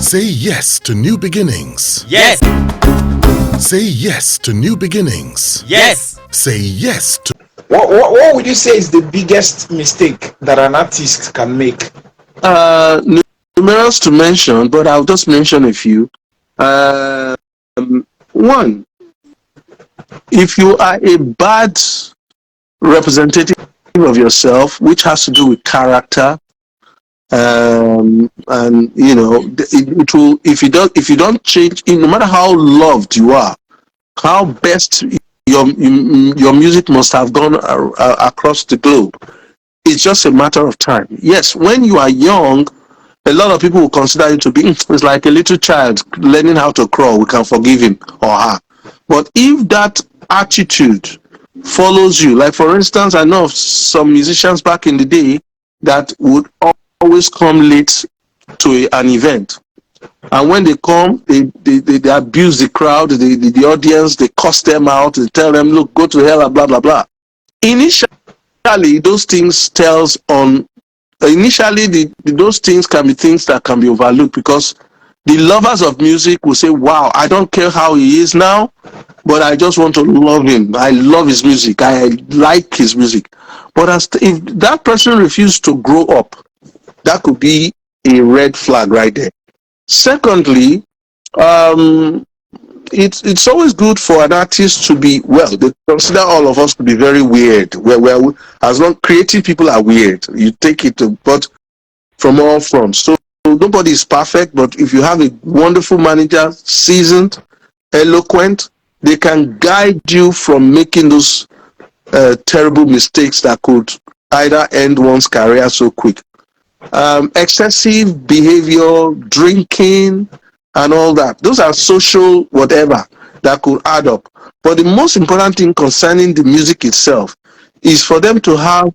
Say yes to new beginnings. Yes. Say yes to new beginnings. Yes. Say yes to. What would you say is the biggest mistake that an artist can make? Numerous to mention, but I'll just mention a few. One, if you are a bad representative of yourself, which has to do with character, and it will, if you don't change, no matter how loved you are, how best your music must have gone across the globe, it's just a matter of time. Yes, when you are young, a lot of people will consider you to be, it's like a little child learning how to crawl, we can forgive him or her. But if that attitude follows you, like for instance, I know of some musicians back in the day that would always come late to an event. And when they come, they abuse the crowd, the audience, they cuss them out, they tell them, look, go to hell, blah, blah, blah. Initially, those things those things can be things that can be overlooked, because the lovers of music will say, wow, I don't care how he is now, but I just want to love him. I love his music. I like his music. But if that person refuses to grow up, that could be a red flag right there. Secondly, it's always good for an artist to be, well, they consider all of us to be very weird. As long creative people are weird, you take it to, but from all fronts. So nobody is perfect, but if you have a wonderful manager, seasoned, eloquent, they can guide you from making those terrible mistakes that could either end one's career so quick. Excessive behavior, drinking, and all that. Those are social whatever that could add up. But the most important thing concerning the music itself is for them to have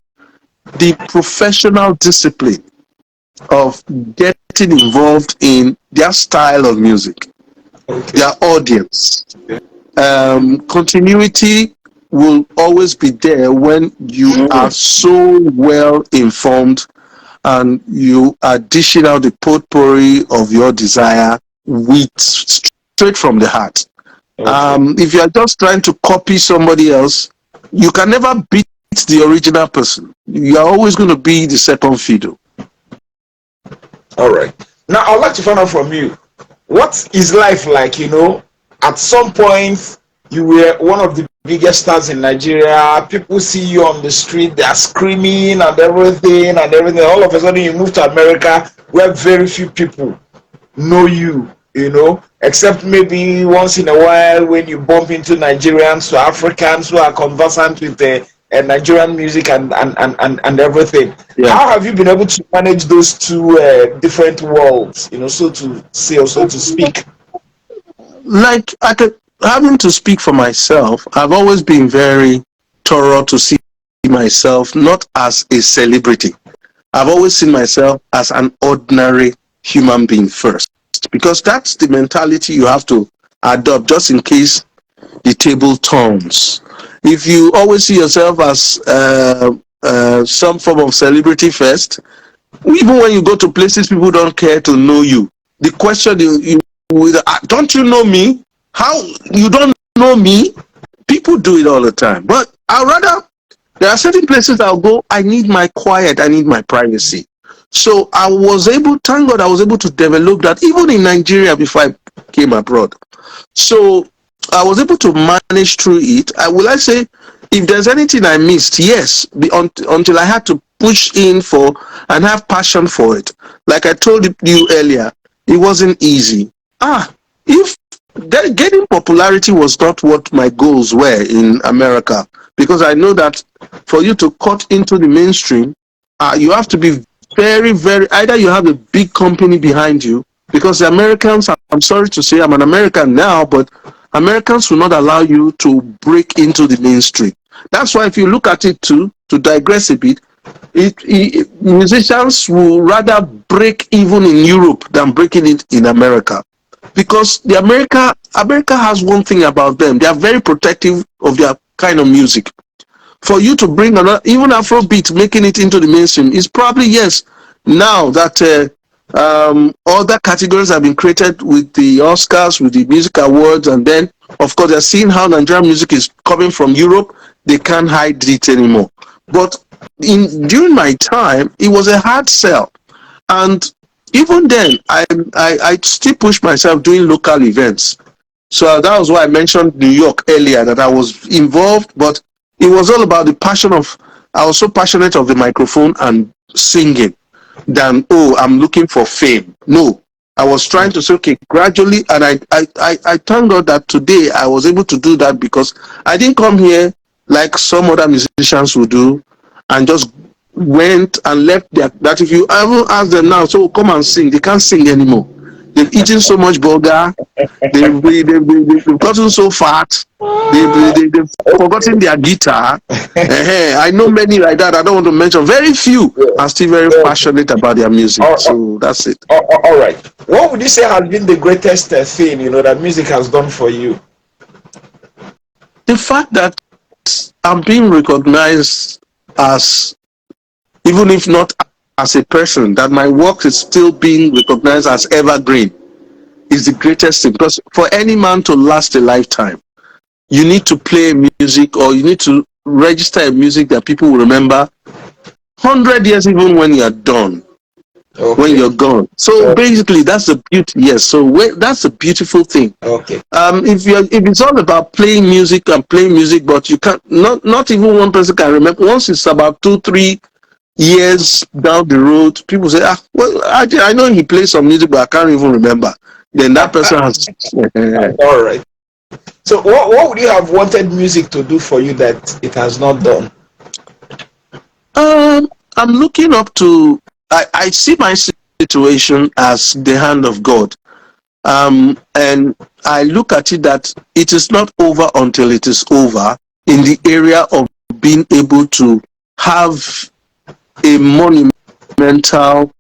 the professional discipline of getting involved in their style of music, their audience. Continuity will always be there when you are so well informed and you are dishing out the potpourri of your desire with straight from the heart. If you are just trying to copy somebody else, you can never beat the original person. You are always going to be the second fiddle. All right. Now, I'd like to find out from you, what is life like? At some point, you were one of the biggest stars in Nigeria. People see you on the street, they are screaming and everything. All of a sudden, you move to America, where very few people know you, except maybe once in a while when you bump into Nigerians or Africans who are conversant with Nigerian music and everything. Yeah. How have you been able to manage those two different worlds, so to say, or so to speak? Like, having to speak for myself, I've always been very thorough to see myself not as a celebrity. I've always seen myself as an ordinary human being first, because that's the mentality you have to adopt just in case the table turns. If you always see yourself as some form of celebrity first, even when you go to places people don't care to know you, the question you don't you know me? How you don't know me? People do it all the time. But there are certain places I'll go, I need my quiet, I need my privacy. So thank God I was able to develop that even in Nigeria before I came abroad. So I was able to manage through it. I say, if there's anything I missed, yes, until I had to push in for and have passion for it. Like I told you earlier, it wasn't easy. If getting popularity was not what my goals were in America, because I know that for you to cut into the mainstream, you have to be very, very, either you have a big company behind you, because the Americans, I'm sorry to say, I'm an American now, but Americans will not allow you to break into the mainstream. That's why if you look at it too, to digress a bit, musicians will rather break even in Europe than breaking it in America. Because America has one thing about them. They are very protective of their kind of music. For you to bring another, even Afrobeat, making it into the mainstream, is probably, yes, now that Other categories have been created with the Oscars, with the music awards, and then of course they're seeing how Nigerian music is coming from Europe. They can't hide it anymore. But during my time, it was a hard sell, and even then, I still push myself doing local events. So that was why I mentioned New York earlier, that I was involved, but it was all about the passion of. I was so passionate of the microphone and singing than, oh, I'm looking for fame. No, I was trying to say, okay, gradually, and I thank God that today I was able to do that, because I didn't come here like some other musicians would do and just went and left that. If you ever ask them now, so come and sing, they can't sing anymore. They've eaten so much burger, they've gotten so fat, they've forgotten their guitar. I know many like that. I don't want to mention. Very few are still very passionate about their music. So that's it. All right. What would you say has been the greatest thing, that music has done for you? The fact that I'm being recognized as, even if not as a person, that my work is still being recognized as evergreen is the greatest thing. Because for any man to last a lifetime, you need to play music, or you need to register a music that people will remember 100 years, even when you're done. Okay. When you're gone. So basically, that's the beauty. Yes. So that's a beautiful thing. Okay. If it's all about playing music and playing music, but you can't, not even one person can remember. Once it's about 2-3 years down the road, people say, well, I know he plays some music, but I can't even remember. Then that person has. All right. So what would you have wanted music to do for you that it has not done? I'm looking up to. I see my situation as the hand of God, and I look at it that it is not over until it is over, in the area of being able to have a monumental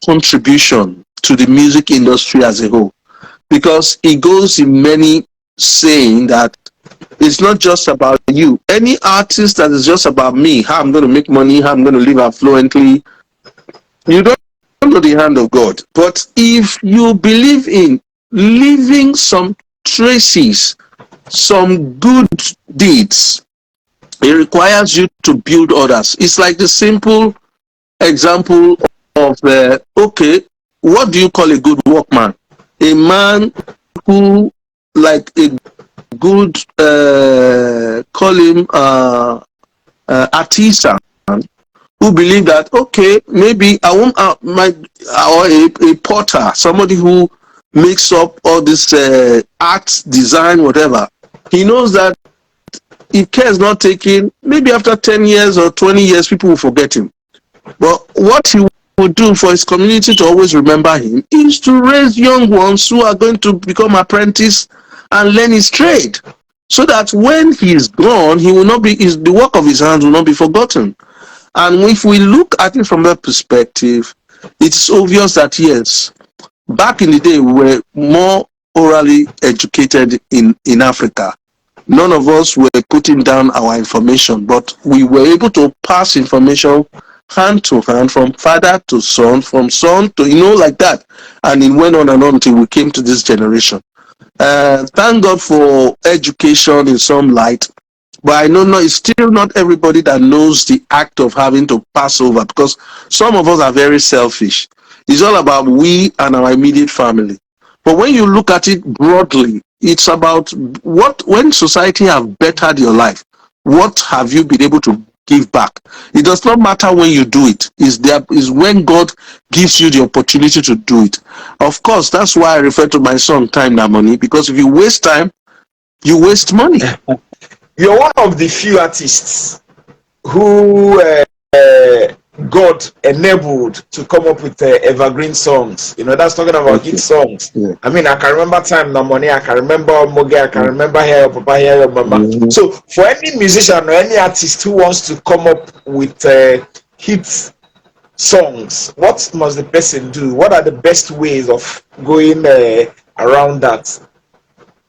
contribution to the music industry as a whole, because it goes in many saying that it's not just about you. Any artist that is just about me, how I'm going to make money, how I'm going to live affluently, you don't know the hand of God. But if you believe in leaving some traces, some good deeds, it requires you to build others. It's like the simple example of, okay, what do you call a good workman? A man who, like a good, call him artisan, who believe that, okay, maybe I won't or a potter, somebody who makes up all this art, design, whatever. He knows that if care is not taken, maybe after 10 years or 20 years, people will forget him. But what he would do for his community to always remember him is to raise young ones who are going to become apprentices and learn his trade, so that when he is gone, he will not be, the work of his hands will not be forgotten. And if we look at it from that perspective, it's obvious that yes, back in the day, we were more orally educated in Africa. None of us were putting down our information, but we were able to pass information hand to hand, from father to son, from son to, like that. And it went on and on until we came to this generation. Thank God for education in some light, but I know it's still not everybody that knows the act of having to pass over, because some of us are very selfish. It's all about we and our immediate family. But when you look at it broadly, it's about when society have bettered your life, what have you been able to give back? It does not matter when you do it. Is when God gives you the opportunity to do it. Of course, that's why I refer to my song "Time Na Money," because if you waste time, you waste money. You're one of the few artists who God enabled to come up with evergreen songs. That's talking about hit songs. Yeah. I mean, I can remember "Time Na Money," I can remember "Moge," I can remember "Here Your Papa, Here Your Mama." Mm-hmm. So for any musician or any artist who wants to come up with hit songs, what must the person do? What are the best ways of going around that?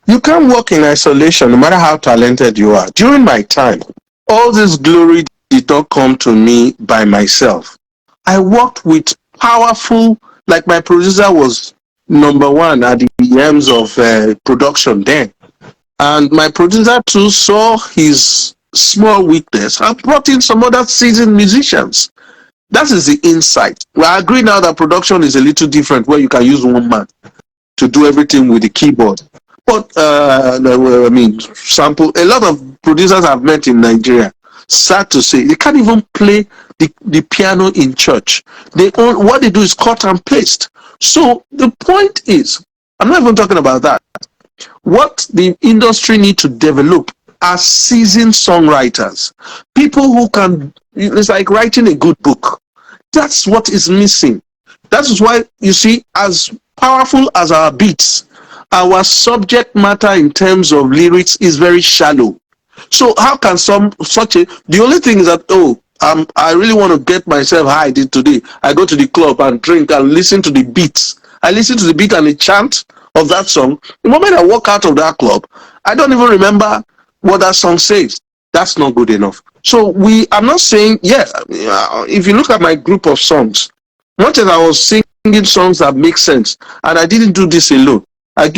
You can't work in isolation, no matter how talented you are. During my time, all this glory did not come to me by myself. I worked with powerful, like my producer was number one at the ends of production then. And my producer too saw his small weakness and brought in some other seasoned musicians. That is the insight. Well, I agree now that production is a little different where you can use one man to do everything with the keyboard. But I mean, sample a lot of producers I've met in Nigeria. Sad to say, they can't even play the piano in church. What they do is cut and paste. So the point is, I'm not even talking about that. What the industry need to develop are seasoned songwriters, people who can. It's like writing a good book. That's what is missing. That is why you see, as powerful as our beats, our subject matter in terms of lyrics is very shallow. So how can the only thing is that, I really want to get myself high today. I go to the club and drink and listen to the beats. I listen to the beat and the chant of that song. The moment I walk out of that club, I don't even remember what that song says. That's not good enough. So I'm not saying, if you look at my group of songs, much as I was singing songs that make sense, and I didn't do this alone. I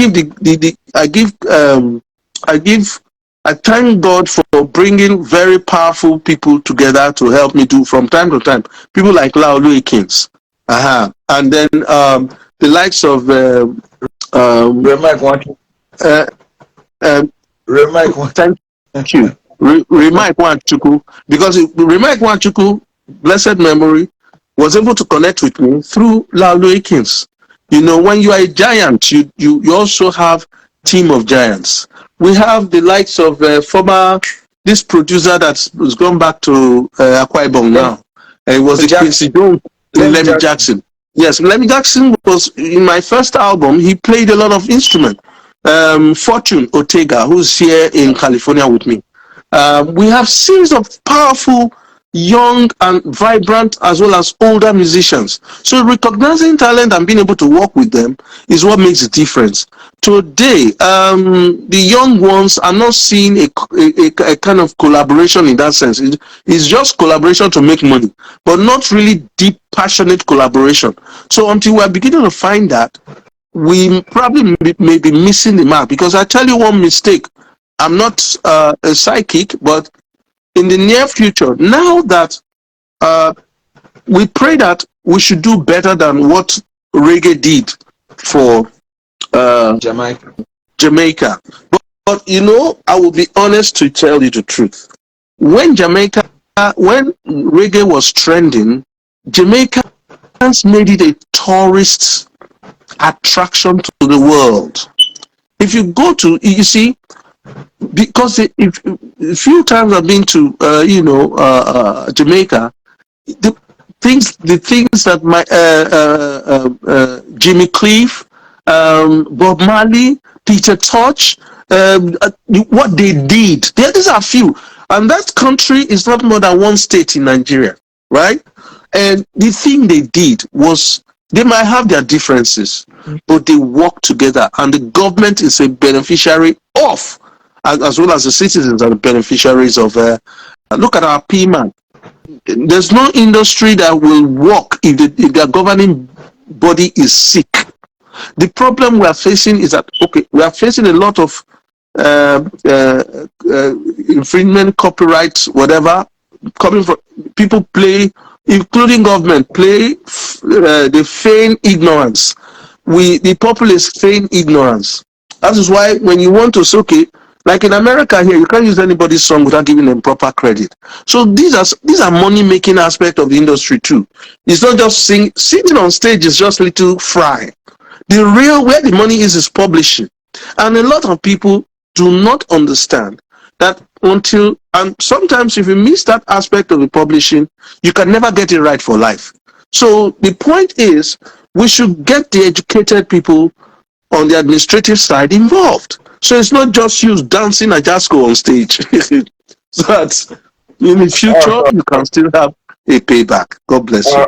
thank God for bringing very powerful people together to help me do from time to time. People like Laolu Akins, and then the likes of thank you, Remike Wanchuku, because Remike Wanchuku, blessed memory, was able to connect with me through Laolu Akins. You know, when you are a giant, you also have team of giants. We have the likes of this producer that's gone back to Akwa Ibom now. It was the Quincy Jones, Lemmy Jackson. Yes, Lemmy Jackson was in my first album. He played a lot of instruments. Fortune Ortega, who's here in California with me. We have series of powerful, young and vibrant as well as older musicians. So recognizing talent and being able to work with them is what makes the difference. Today, the young ones are not seeing a kind of collaboration in that sense. It's just collaboration to make money, but not really deep, passionate collaboration. So until we're beginning to find that, we probably may be missing the mark. Because I tell you one mistake, I'm not a psychic, but in the near future, now that we pray that we should do better than what reggae did for Jamaica. But you know, I will be honest to tell you the truth. When reggae was trending, Jamaicans made it a tourist attraction to the world. If you go to, you see, because a few times I've been to Jamaica, the things that my Jimmy Cliff, Bob Marley, Peter Tosh, what they did, these are few, and that country is not more than one state in Nigeria, right? And the thing they did was, they might have their differences, but they work together, and the government is a beneficiary of, as well as the citizens are the beneficiaries of. Look at our PMAN. There's no industry that will work if their governing body is sick. The problem we are facing is that, we are facing a lot of infringement, copyrights, whatever, coming from people play, including government, play the feign ignorance. The populace feign ignorance. That is why when you want to say, like in America here, you can't use anybody's song without giving them proper credit. So these are money-making aspect of the industry too. It's not just singing on stage is just little fry. The real where the money is publishing. And a lot of people do not understand that and sometimes if you miss that aspect of the publishing, you can never get it right for life. So the point is, we should get the educated people on the administrative side involved. So it's not just you dancing a jazzco on stage. So that in the future, you can still have a payback. God bless you.